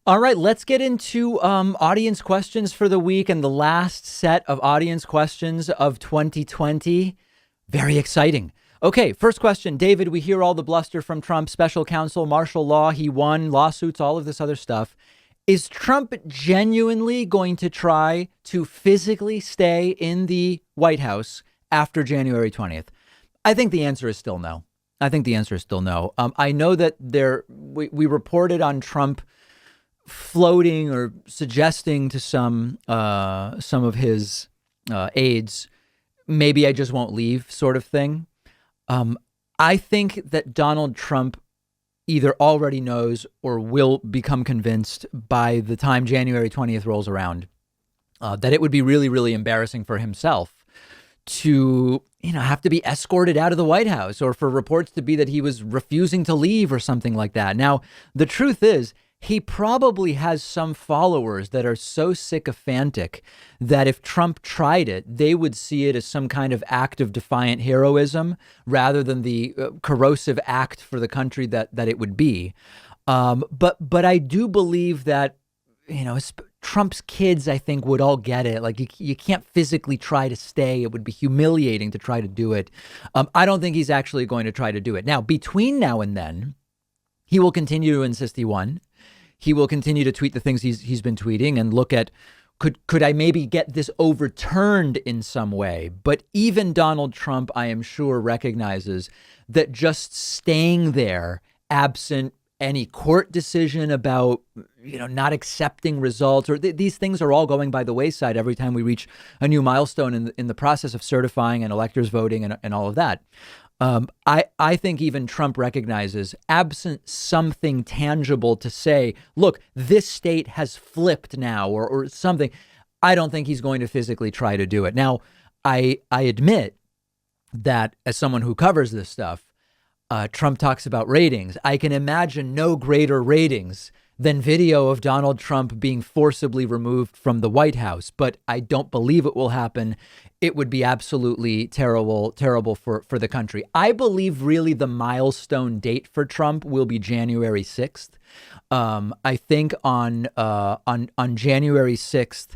All right, let's get into audience questions for the week and the last set of audience questions of 2020. Very exciting. Okay, first question. David, we hear all the bluster from Trump, special counsel, martial law. He won, lawsuits, all of this other stuff. Is Trump genuinely going to try to physically stay in the White House after January 20th? I think the answer is still no. I think the answer is still no. I know that we reported on Trump floating or suggesting to some of his aides, maybe I just won't leave, sort of thing. I think that Donald Trump either already knows or will become convinced by the time January 20th rolls around that it would be really, really embarrassing for himself to, have to be escorted out of the White House, or for reports to be that he was refusing to leave or something like that. Now, the truth is, he probably has some followers that are so sycophantic that if Trump tried it, they would see it as some kind of act of defiant heroism rather than the corrosive act for the country that it would be. But I do believe that, Trump's kids, I think, would all get it. Like, you can't physically try to stay. It would be humiliating to try to do it. I don't think he's actually going to try to do it. Now, between now and then, he will continue to insist he won. He will continue to tweet the things he's been tweeting and look at, could I maybe get this overturned in some way? But even Donald Trump, I am sure, recognizes that just staying there, absent any court decision about, not accepting results, or these things are all going by the wayside every time we reach a new milestone in the process of certifying and electors voting and all of that. I think even Trump recognizes, absent something tangible to say, look, this state has flipped now, or something, I don't think he's going to physically try to do it. Now, I admit that as someone who covers this stuff, Trump talks about ratings. I can imagine no greater ratings than video of Donald Trump being forcibly removed from the White House. But I don't believe it will happen. It would be absolutely terrible for the country. I believe really the milestone date for Trump will be January 6th. I think on January 6th,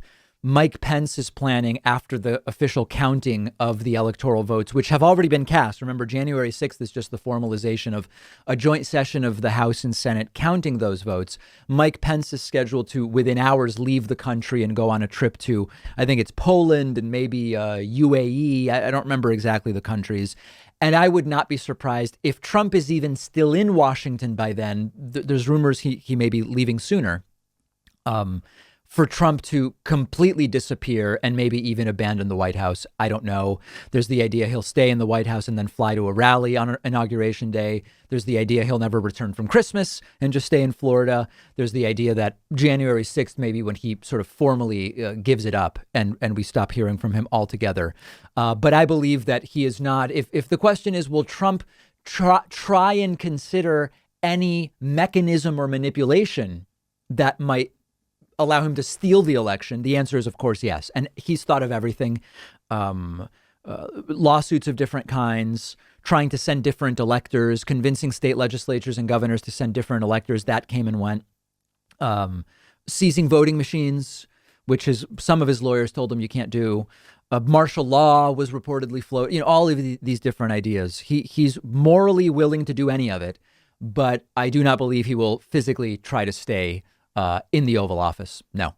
Mike Pence is planning, after the official counting of the electoral votes, which have already been cast. Remember, January 6th is just the formalization of a joint session of the House and Senate counting those votes. Mike Pence is scheduled to, within hours, leave the country and go on a trip to, I think it's Poland and maybe UAE. I don't remember exactly the countries. And I would not be surprised if Trump is even still in Washington by then. There's rumors he may be leaving sooner. For Trump to completely disappear and maybe even abandon the White House. I don't know. There's the idea he'll stay in the White House and then fly to a rally on Inauguration Day. There's the idea he'll never return from Christmas and just stay in Florida. There's the idea that January 6th, maybe when he sort of formally gives it up and we stop hearing from him altogether. But I believe that he is not. If the question is, will Trump try and consider any mechanism or manipulation that might allow him to steal the election? The answer is, of course, yes. And he's thought of everything, lawsuits of different kinds, trying to send different electors, convincing state legislatures and governors to send different electors. That came and went. Seizing voting machines, which is some of his lawyers told him you can't do. Martial law was reportedly floated. All of these different ideas. He's morally willing to do any of it, but I do not believe he will physically try to stay in the Oval Office. No.